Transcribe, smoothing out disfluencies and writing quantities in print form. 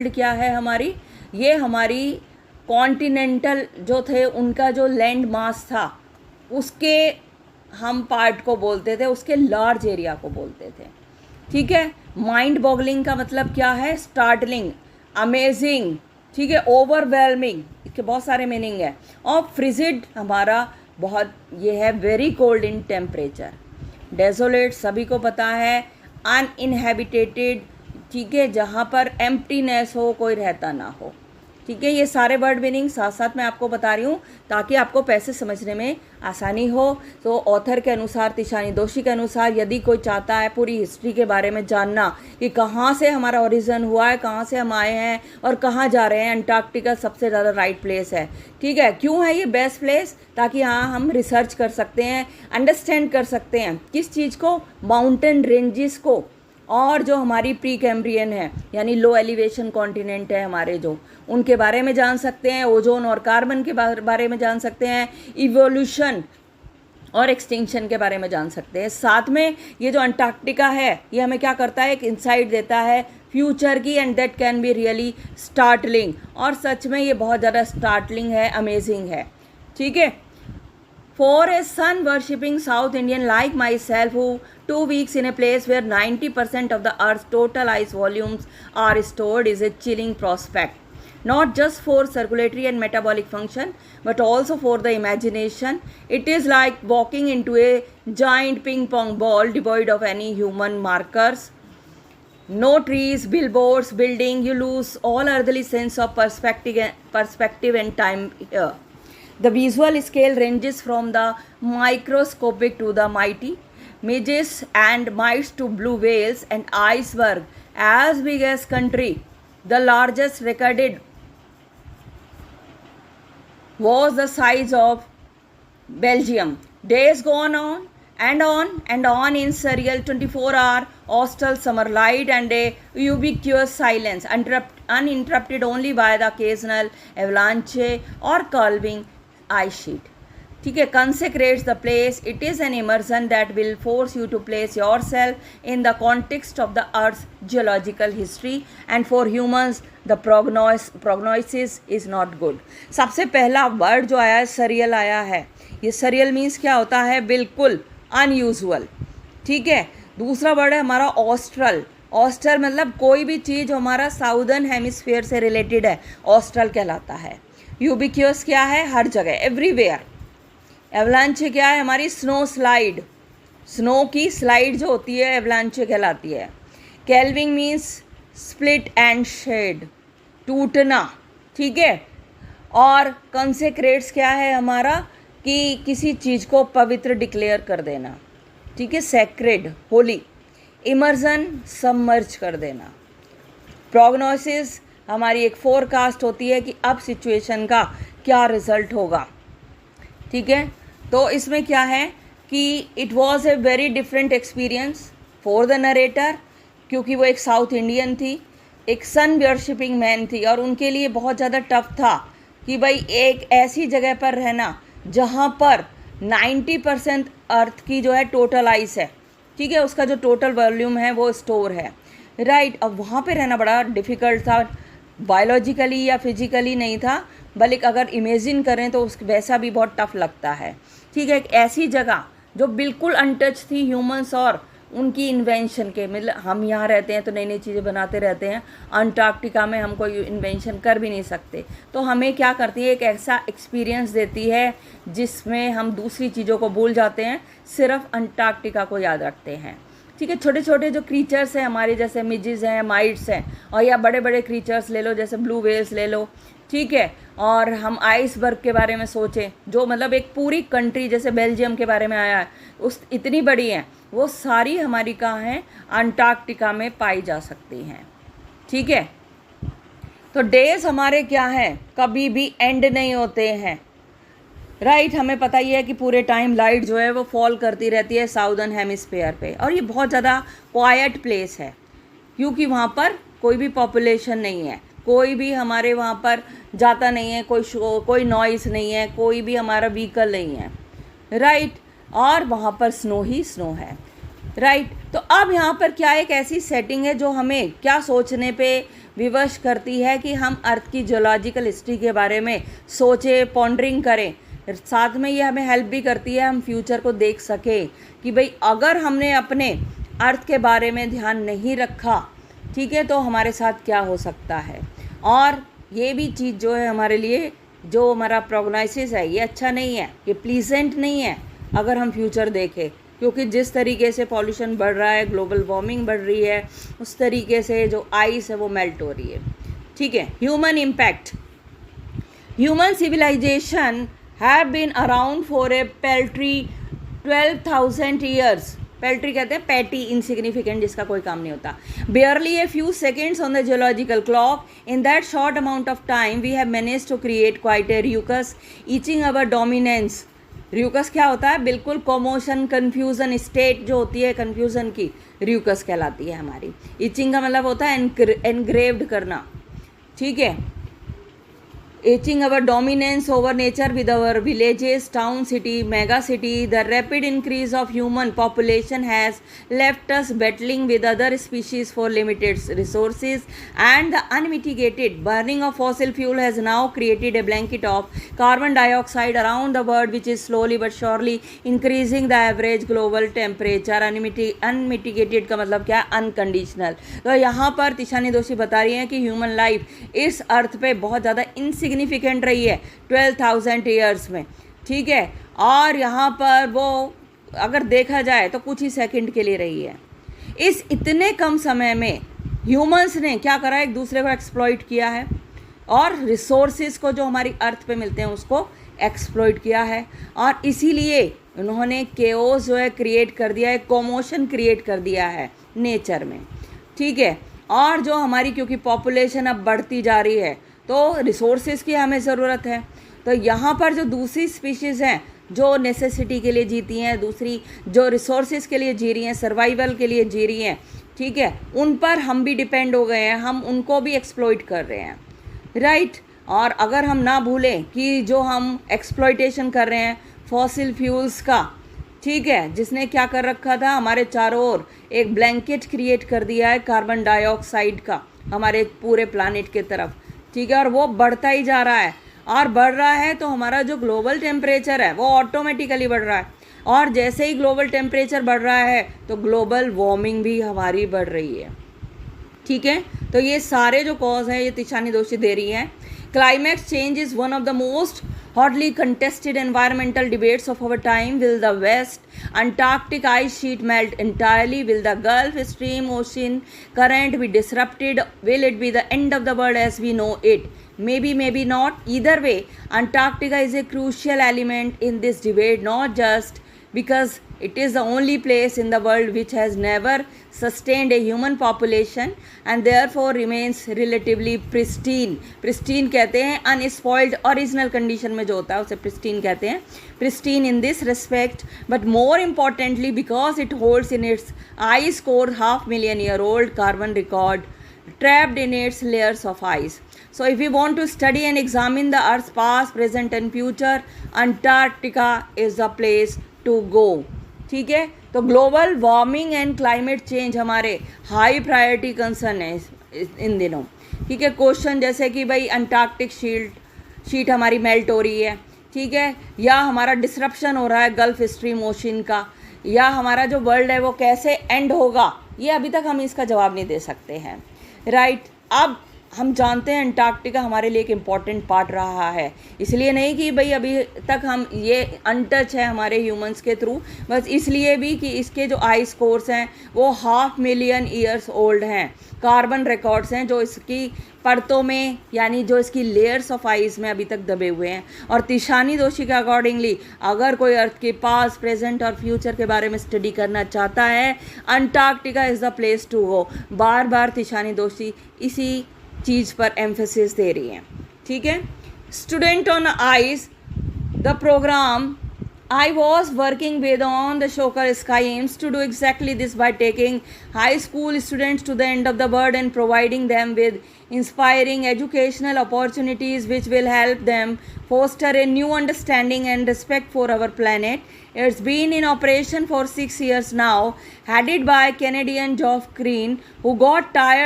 क्या है हमारी, ये हमारी कॉन्टिनेंटल जो थे उनका जो लैंड मास था उसके हम पार्ट को बोलते थे, उसके लार्ज एरिया को बोलते थे। ठीक है। माइंड बॉगलिंग का मतलब क्या है, स्टार्टलिंग, अमेजिंग, ठीक है, ओवरवेलमिंग, इसके बहुत सारे मीनिंग है। और फ्रिजिड हमारा बहुत ये है very cold in temperature. Desolate सभी को पता है, अनइनहेबिटेटेड, ठीक है, जहाँ पर एम्प्टीनेस हो, कोई रहता ना हो। ठीक है, ये सारे वर्ड मीनिंग साथ साथ मैं आपको बता रही हूँ ताकि आपको पैसेज समझने में आसानी हो। तो ऑथर के अनुसार, तिशानी दोषी के अनुसार, यदि कोई चाहता है पूरी हिस्ट्री के बारे में जानना कि कहाँ से हमारा ओरिजिन हुआ है, कहाँ से हम आए हैं और कहाँ जा रहे हैं, अंटार्कटिका सबसे ज़्यादा राइट प्लेस है। ठीक है, क्यों है ये बेस्ट प्लेस, ताकि यहाँ हम रिसर्च कर सकते हैं, अंडरस्टैंड कर सकते हैं किस चीज़ को, माउंटेन रेंजेस को, और जो हमारी प्री कैम्ब्रियन है यानी लो एलिवेशन कॉन्टिनेंट है हमारे, जो उनके बारे में जान सकते हैं, ओजोन और कार्बन के बारे में जान सकते हैं, इवोल्यूशन और एक्सटिंक्शन के बारे में जान सकते हैं। साथ में ये जो अंटार्कटिका है ये हमें क्या करता है, एक इंसाइट देता है फ्यूचर की, and that can be really startling, और सच में ये बहुत ज़्यादा स्टार्टलिंग है, अमेजिंग है। ठीक है। For a sun worshipping South Indian like myself, who 2 weeks in a place where 90% of the Earth's total ice volumes are stored, is a chilling prospect. Not just for circulatory and metabolic function, but also for the imagination. It is like walking into a giant ping pong ball devoid of any human markers. No trees, billboards, building. You lose all earthly sense of perspective and time here. The visual scale ranges from the microscopic to the mighty, midges and mites to blue whales and iceberg as big as country. The largest recorded was the size of Belgium. Days gone on and on and on in surreal 24-hour austral summer light and a ubiquitous silence, uninterrupted only by the occasional avalanche or calving ice sheet. ठीक है, consecrates the place. It is an immersion that will force you to place yourself in the context of the Earth's geological history, and for humans the prognosis is not good. सबसे पहला word जो आया है surreal आया है। ये surreal means क्या होता है, बिल्कुल अनयूजुअल। ठीक है। दूसरा वर्ड है हमारा ऑस्ट्रल। ऑस्ट्रल मतलब कोई भी चीज़ हमारा साउदर्न हेमिस्फीयर से रिलेटेड है, ऑस्ट्रल कहलाता है। यूबिक्यूअस क्या है, हर जगह, एवरीवेयर। एवलांचे क्या है, हमारी स्नो स्लाइड, स्नो की स्लाइड जो होती है एवलांचे कहलाती है। कैल्विंग मीन्स स्प्लिट एंड शेड, टूटना। ठीक है। और कंसेक्रेट्स क्या है हमारा, कि किसी चीज़ को पवित्र डिक्लेयर कर देना। ठीक है, सैक्रेड, होली। इमर्जन, सबमर्ज कर देना। प्रोग्नोसिस हमारी एक फोरकास्ट होती है कि अब सिचुएशन का क्या रिजल्ट होगा। ठीक है। तो इसमें क्या है कि it was a very different experience for the narrator, क्योंकि वो एक साउथ इंडियन थी, एक सन वर्शिपिंग मैन थी, और उनके लिए बहुत ज़्यादा टफ था कि भाई एक ऐसी जगह पर रहना जहाँ पर 90% अर्थ की जो है टोटल आइस है। ठीक है, उसका जो टोटल वॉल्यूम है वो स्टोर है। राइट। अब वहाँ पे रहना बड़ा डिफ़िकल्ट था, बायोलॉजिकली या फिजिकली नहीं था, बल्कि अगर इमेजिन करें तो उस वैसा भी बहुत टफ लगता है। ठीक है, एक ऐसी जगह जो बिल्कुल अनटच थी ह्यूमंस और उनकी इन्वेंशन के, मतलब हम यहाँ रहते हैं तो नई नई चीज़ें बनाते रहते हैं, अंटार्कटिका में हम कोई इन्वेंशन कर भी नहीं सकते। तो हमें क्या करती है, एक ऐसा एक्सपीरियंस देती है जिसमें हम दूसरी चीज़ों को भूल जाते हैं, सिर्फ अंटार्कटिका को याद रखते हैं। ठीक है। छोटे छोटे जो क्रीचर्स हैं हमारे, जैसे मिजिज हैं, माइट्स हैं, और या बड़े बड़े क्रीचर्स ले लो, जैसे ब्लू व्हेल्स ले लो। ठीक है। और हम आइसबर्ग के बारे में सोचें, जो मतलब एक पूरी कंट्री जैसे बेल्जियम के बारे में आया है, उस इतनी बड़ी हैं, वो सारी हमारी कहाँ हैं, अंटार्कटिका में पाई जा सकती हैं। ठीक है। तो डेज हमारे क्या हैं, कभी भी एंड नहीं होते हैं। राइट। हमें पता ही है कि पूरे टाइम लाइट जो है वो फॉल करती रहती है साउदर्न हेमिस्फीयर पे, और ये बहुत ज़्यादा क्वाइट प्लेस है क्योंकि वहाँ पर कोई भी पॉपुलेशन नहीं है, कोई भी हमारे वहाँ पर जाता नहीं है, कोई नॉइस नहीं है, कोई भी हमारा व्हीकल नहीं है। राइट। और वहाँ पर स्नो ही स्नो है। राइट। तो अब यहाँ पर क्या एक ऐसी सेटिंग है जो हमें क्या सोचने पे विवश करती है कि हम अर्थ की जियोलॉजिकल हिस्ट्री के बारे में सोचें, पॉन्डरिंग करें। साथ में ये हमें हेल्प भी करती है हम फ्यूचर को देख सकें कि भाई अगर हमने अपने अर्थ के बारे में ध्यान नहीं रखा, ठीक है, तो हमारे साथ क्या हो सकता है। और ये भी चीज़ जो है हमारे लिए, जो हमारा प्रोग्नोसिस है, ये अच्छा नहीं है, ये प्लीजेंट नहीं है अगर हम फ्यूचर देखें, क्योंकि जिस तरीके से पॉल्यूशन बढ़ रहा है, ग्लोबल वार्मिंग बढ़ रही है, उस तरीके से जो आइस है वो मेल्ट हो रही है। ठीक है। Human impact. Human civilization have been around for a paltry 12,000 years. Paltry कहते हैं पैटी, इनसिग्निफिकेंट, जिसका कोई काम नहीं होता। Barely a few seconds on the geological clock, in that short amount of time we have manage to create quite a ruckus etching our dominance. Ruckus क्या होता है? बिल्कुल कॉमोशन, कन्फ्यूज़न स्टेट जो होती है कन्फ्यूज़न की, र्यूकस कहलाती है हमारी। ईचिंग का मतलब होता है एनग्रेव्ड करना। ठीक है। Etching our dominance over nature with our villages, town, city, mega city. The rapid increase of human population has left us battling with other species for limited resources, and the unmitigated burning of fossil fuel has now created a blanket of carbon dioxide around the world, which is slowly but surely increasing the average global temperature. Unmitigated का मतलब क्या है? Unconditional. तो यहाँ पर तिशानी दोषी बता रही हैं कि ह्यूमन लाइफ इस अर्थ पे बहुत ज़्यादा सिग्निफिकेंट रही है 12,000 ईयर्स में। ठीक है। और यहाँ पर वो अगर देखा जाए तो कुछ ही सेकंड के लिए रही है। इस इतने कम समय में ह्यूमंस ने क्या करा? एक दूसरे को एक्सप्लॉइट किया है और रिसोर्सेज को जो हमारी अर्थ पे मिलते हैं उसको एक्सप्लॉइट किया है, और इसीलिए उन्होंने केओस जो है क्रिएट कर दिया है, कॉमोशन क्रिएट कर दिया है नेचर में। ठीक है। और जो हमारी, क्योंकि पॉपुलेशन अब बढ़ती जा रही है तो रिसोर्सेज की हमें ज़रूरत है, तो यहाँ पर जो दूसरी स्पीशीज़ हैं जो नेसेसिटी के लिए जीती हैं, दूसरी जो रिसोर्सेज के लिए जी रही हैं, सर्वाइवल के लिए जी रही हैं, ठीक है, उन पर हम भी डिपेंड हो गए हैं, हम उनको भी एक्सप्लॉइट कर रहे हैं, राइट। और अगर हम ना भूलें कि जो हम एक्सप्लॉइटेशन कर रहे हैं फॉसिल फ्यूल्स का, ठीक है, जिसने क्या कर रखा था? हमारे चारों ओर एक ब्लैंकेट क्रिएट कर दिया है कार्बन डाइऑक्साइड का हमारे पूरे प्लानिट के तरफ। ठीक है। और वो बढ़ता ही जा रहा है, और बढ़ रहा है तो हमारा जो ग्लोबल टेम्परेचर है वो ऑटोमेटिकली बढ़ रहा है, और जैसे ही ग्लोबल टेम्परेचर बढ़ रहा है तो ग्लोबल वार्मिंग भी हमारी बढ़ रही है। ठीक है। तो ये सारे जो कॉज हैं ये तिशानी दोषी दे रही हैं। Climate change is one of the most hotly contested environmental debates of our time. Will the West Antarctic ice sheet melt entirely? Will the Gulf Stream ocean current be disrupted? Will it be the end of the world as we know it? Maybe, maybe not. Either way, Antarctica is a crucial element in this debate, not just because it is the only place in the world which has never sustained a human population and therefore remains relatively pristine. Pristine कहते हैं unspoiled original condition में जो होता है उसे pristine कहते हैं, pristine in this respect, but more importantly because it holds in its ice core 500,000-year-old carbon record trapped in its layers of ice. So if we want to study and examine the Earth's past, present and future, Antarctica is the place to go. ठीक है। तो global warming and climate change हमारे high priority concern है इन दिनों। ठीक है। Question जैसे कि भाई अंटार्कटिक शीट हमारी मेल्ट हो रही है, ठीक है, या हमारा डिसरप्शन हो रहा है गल्फ स्ट्रीम ओशन का, या हमारा जो वर्ल्ड है वो कैसे एंड होगा, ये अभी तक हम इसका जवाब नहीं दे सकते हैं, राइट। अब हम जानते हैं अंटार्कटिका हमारे लिए एक इम्पॉर्टेंट पार्ट रहा है, इसलिए नहीं कि भाई अभी तक हम ये अनटच है हमारे ह्यूमंस के थ्रू, बस इसलिए भी कि इसके जो आइस कोर्स हैं वो 500,000 ईयर्स ओल्ड हैं, कार्बन रिकॉर्ड्स हैं जो इसकी परतों में, यानी जो इसकी लेयर्स ऑफ आइस में अभी तक दबे हुए हैं। और तिशानी दोषी के अकॉर्डिंगली अगर कोई अर्थ के पास, प्रेजेंट और फ्यूचर के बारे में स्टडी करना चाहता है, Antarctica is the place to go. बार बार तिशानी दोषी इसी चीज़ पर एम्फेसिस दे रही हैं। ठीक है। Student on ice, the program I was working with on the Shokar Sky aims to do exactly this by taking high school students to the end of the world and providing them with inspiring educational opportunities which will help them foster a new understanding and respect for our planet. It's been in operation for 6 years now, headed by Canadian Geoff Green, who got tired